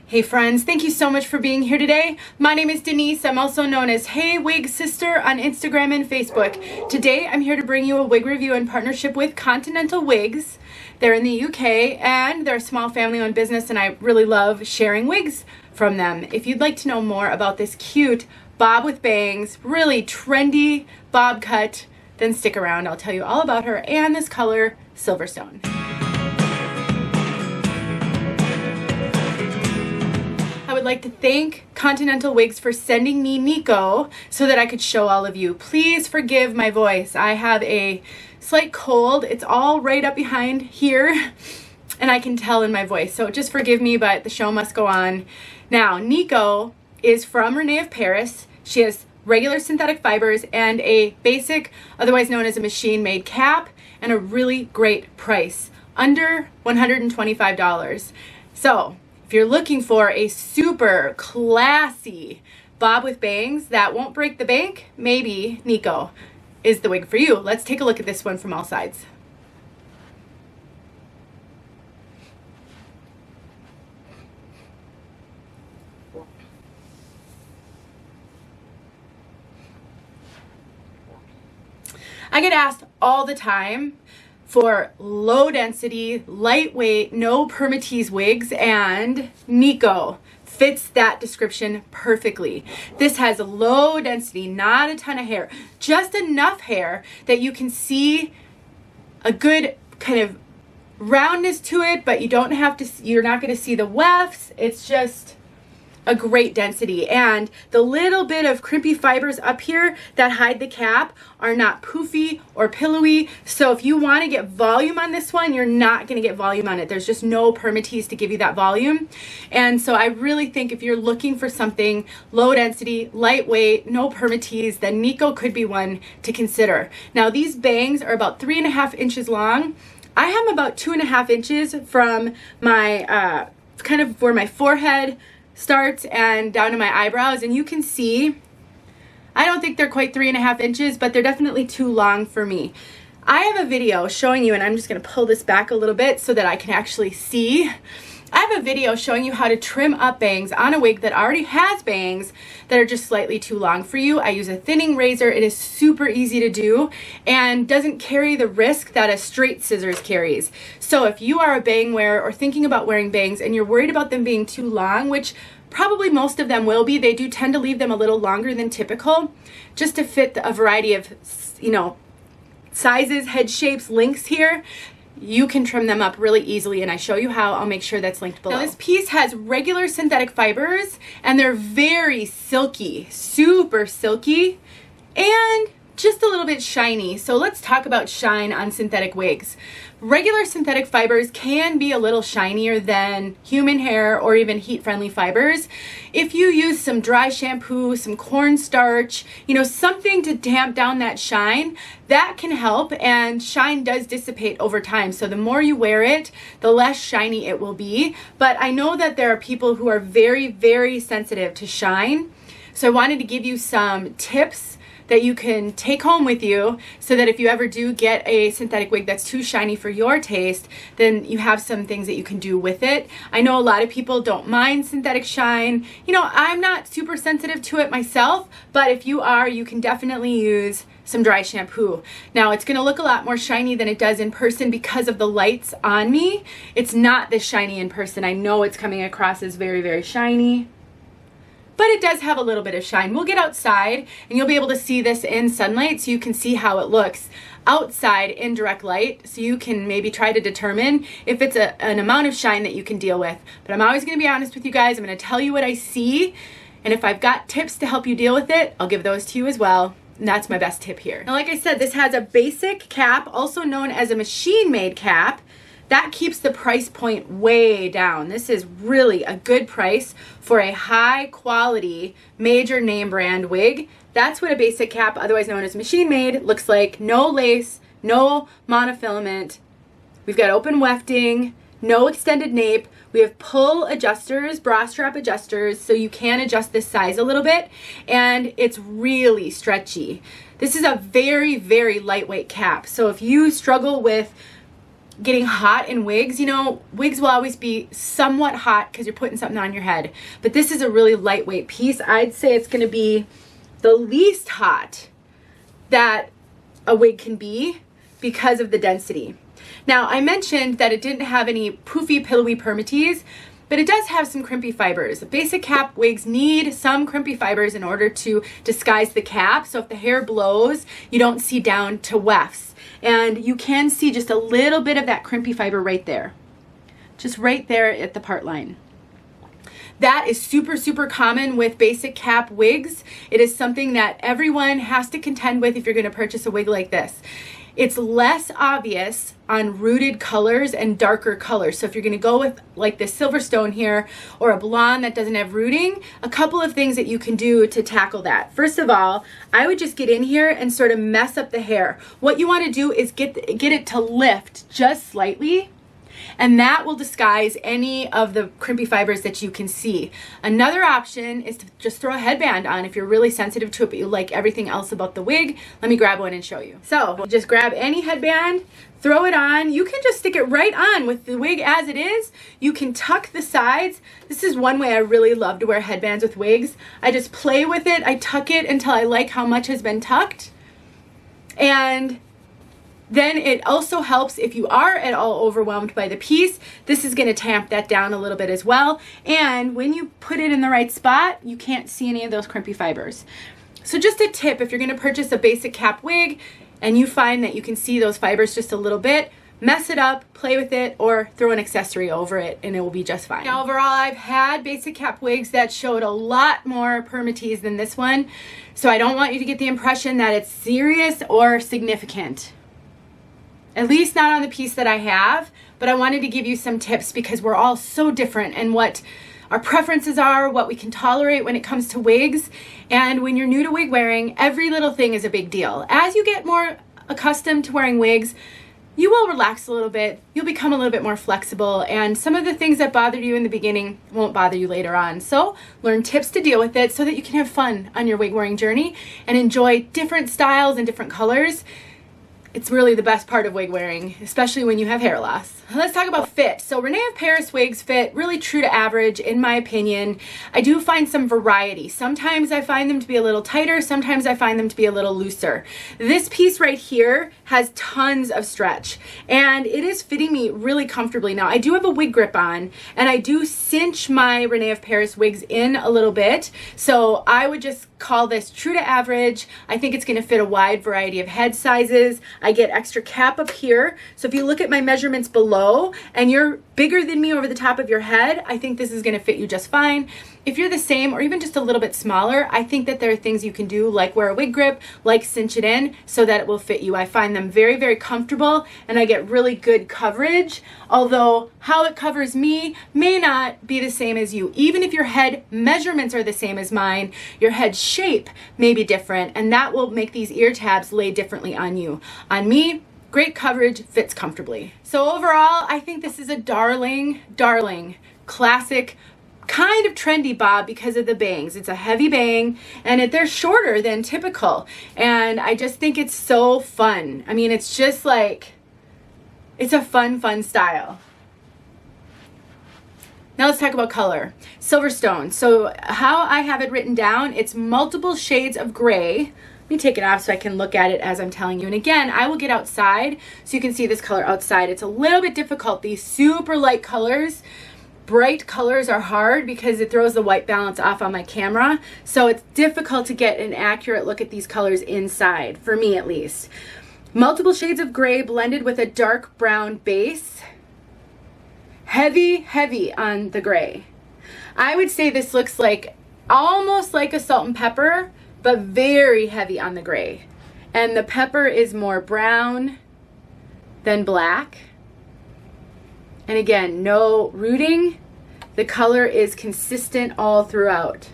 Hey friends, thank you so much for being here today. My name is Denise. I'm also known as heywigsister on Instagram and Facebook. Today I'm here to bring you a wig review in partnership with Continental Wigs. They're in the UK and they're a small family-owned business, and I really love sharing wigs from them. If you'd like to know more about this cute bob with bangs, really trendy bob cut, then stick around. I'll tell you all about her and this color, Silverstone. I would like to thank Continental Wigs for sending me Nico so that I could show all of you. Please forgive my voice. I have a slight cold. It's all right up behind here, and I can tell in my voice. So just forgive me, but the show must go on. Now, Nico is from Rene of Paris. She has regular synthetic fibers and a basic, otherwise known as a machine-made cap, and a really great price, under $125. So, if you're looking for a super classy bob with bangs that won't break the bank, maybe Nico is the wig for you. Let's take a look at this one from all sides. I get asked all the time for low density, lightweight, no Permatease wigs, and Nico fits that description perfectly. This has low density, not a ton of hair, just enough hair that you can see a good kind of roundness to it, but you don't have to, you're not going to see the wefts. It's just a great density, and the little bit of crimpy fibers up here that hide the cap are not poofy or pillowy. So if you want to get volume on this one, you're not going to get volume on it. There's just no Permatease to give you that volume. And so I really think if you're looking for something low density, lightweight, no Permatease, then Nico could be one to consider. Now these bangs are about 3.5 inches long. I have about 2.5 inches from my kind of where my forehead starts and down to my eyebrows, and you can see I don't think they're quite 3.5 inches, but they're definitely too long for me. I have a video showing you, and I'm just going to pull this back a little bit so that I can actually see. I have a video showing you how to trim up bangs on a wig that already has bangs that are just slightly too long for you. I use a thinning razor. It is super easy to do and doesn't carry the risk that a straight scissors carries. So if you are a bang wearer or thinking about wearing bangs and you're worried about them being too long, which probably most of them will be, they do tend to leave them a little longer than typical, just to fit a variety of, you know, sizes, head shapes, lengths here. You can trim them up really easily, and I show you how. I'll make sure that's linked below. Now this piece has regular synthetic fibers, and they're very silky, super silky, and just a little bit shiny. So let's talk about shine on synthetic wigs. Regular synthetic fibers can be a little shinier than human hair or even heat-friendly fibers. If you use some dry shampoo, some cornstarch, you know, something to tamp down that shine, that can help, and shine does dissipate over time. So the more you wear it, the less shiny it will be. But I know that there are people who are very, very sensitive to shine. So I wanted to give you some tips that you can take home with you so that if you ever do get a synthetic wig that's too shiny for your taste, then you have some things that you can do with it. I know a lot of people don't mind synthetic shine. You know, I'm not super sensitive to it myself, but if you are, you can definitely use some dry shampoo. Now it's gonna look a lot more shiny than it does in person because of the lights on me. It's not this shiny in person. I know it's coming across as very, very shiny, but it does have a little bit of shine. We'll get outside and you'll be able to see this in sunlight so you can see how it looks outside in direct light, so you can maybe try to determine if it's an amount of shine that you can deal with. But I'm always gonna be honest with you guys. I'm gonna tell you what I see, and if I've got tips to help you deal with it, I'll give those to you as well. And that's my best tip here. Now, like I said, this has a basic cap, also known as a machine-made cap. That keeps the price point way down. This is really a good price for a high quality major name brand wig. That's what a basic cap, otherwise known as machine made, looks like. No lace, no monofilament. We've got open wefting, no extended nape. We have pull adjusters, bra strap adjusters, so you can adjust this size a little bit, and it's really stretchy. This is a very, very lightweight cap. So if you struggle with getting hot in wigs. You know, wigs will always be somewhat hot because you're putting something on your head, but this is a really lightweight piece. I'd say it's going to be the least hot that a wig can be because of the density. Now, I mentioned that it didn't have any poofy, pillowy Permatease, but it does have some crimpy fibers. Basic cap wigs need some crimpy fibers in order to disguise the cap. So if the hair blows, you don't see down to wefts. And you can see just a little bit of that crimpy fiber right there. Just right there at the part line. That is super, super common with basic cap wigs. It is something that everyone has to contend with if you're gonna purchase a wig like this. It's less obvious on rooted colors and darker colors. So if you're gonna go with like this Silverstone here or a blonde that doesn't have rooting, a couple of things that you can do to tackle that. First of all, I would just get in here and sort of mess up the hair. What you wanna do is get it to lift just slightly, and that will disguise any of the crimpy fibers that you can see. Another option is to just throw a headband on if you're really sensitive to it, but you like everything else about the wig. Let me grab one and show you. So just grab any headband, throw it on. You can just stick it right on with the wig as it is. You can tuck the sides. This is one way I really love to wear headbands with wigs. I just play with it. I tuck it until I like how much has been tucked. And then it also helps if you are at all overwhelmed by the piece. This is going to tamp that down a little bit as well. And when you put it in the right spot, you can't see any of those crimpy fibers. So just a tip, if you're going to purchase a basic cap wig and you find that you can see those fibers just a little bit, mess it up, play with it, or throw an accessory over it and it will be just fine. Now overall, I've had basic cap wigs that showed a lot more Permatease than this one. So I don't want you to get the impression that it's serious or significant. At least not on the piece that I have, but I wanted to give you some tips because we're all so different and what our preferences are, what we can tolerate when it comes to wigs. And when you're new to wig wearing, every little thing is a big deal. As you get more accustomed to wearing wigs, you will relax a little bit, you'll become a little bit more flexible, and some of the things that bothered you in the beginning won't bother you later on. So learn tips to deal with it so that you can have fun on your wig wearing journey and enjoy different styles and different colors. It's really the best part of wig wearing, especially when you have hair loss. Let's talk about fit. So Rene of Paris wigs fit really true to average, in my opinion. I do find some variety. Sometimes I find them to be a little tighter, sometimes I find them to be a little looser. This piece right here has tons of stretch, and it is fitting me really comfortably. Now, I do have a wig grip on, and I do cinch my Rene of Paris wigs in a little bit, so I would just call this true to average. I think it's gonna fit a wide variety of head sizes. I get extra cap up here, so if you look at my measurements below, and you're bigger than me over the top of your head, I think this is going to fit you just fine. If you're the same or even just a little bit smaller, I think that there are things you can do like wear a wig grip, like cinch it in so that it will fit you. I find them very, very comfortable and I get really good coverage, although how it covers me may not be the same as you. Even if your head measurements are the same as mine, your head shape may be different, and that will make these ear tabs lay differently on you. On me, great coverage, fits comfortably. So overall, I think this is a darling, darling, classic, kind of trendy bob because of the bangs. It's a heavy bang, and they're shorter than typical. And I just think it's so fun. I mean, it's just like, it's a fun, fun style. Now let's talk about color. Silverstone. So how I have it written down, it's multiple shades of gray. Let me take it off so I can look at it as I'm telling you. And again, I will get outside so you can see this color outside. It's a little bit difficult. These super light colors, bright colors are hard because it throws the white balance off on my camera. So it's difficult to get an accurate look at these colors inside, for me at least. Multiple shades of gray blended with a dark brown base. Heavy, heavy on the gray. I would say this looks like almost like a salt and pepper, but very heavy on the gray. And the pepper is more brown than black. And again, no rooting. The color is consistent all throughout.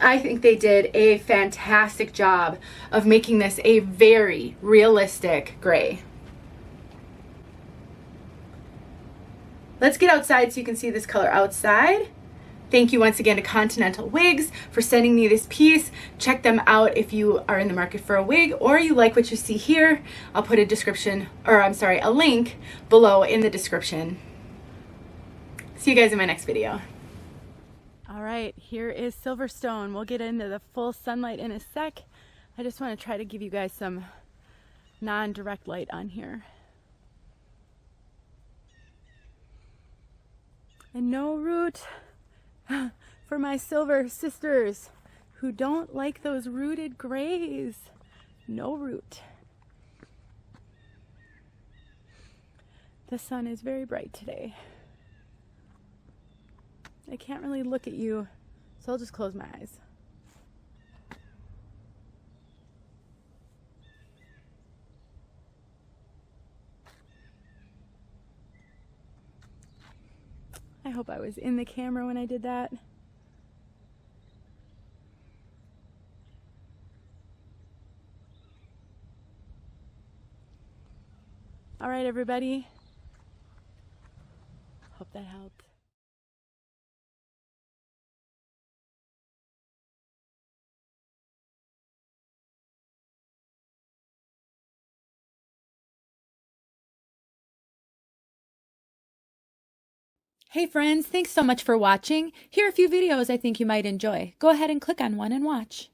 I think they did a fantastic job of making this a very realistic gray. Let's get outside so you can see this color outside. Thank you once again to Continental Wigs for sending me this piece. Check them out if you are in the market for a wig or you like what you see here. I'll put a a link below in the description. See you guys in my next video. All right, here is Silverstone. We'll get into the full sunlight in a sec. I just want to try to give you guys some non-direct light on here. And no root for my silver sisters who don't like those rooted grays. No root. The sun is very bright today. I can't really look at you, so I'll just close my eyes. I hope I was in the camera when I did that. All right, everybody. Hope that helped. Hey friends, thanks so much for watching. Here are a few videos I think you might enjoy. Go ahead and click on one and watch.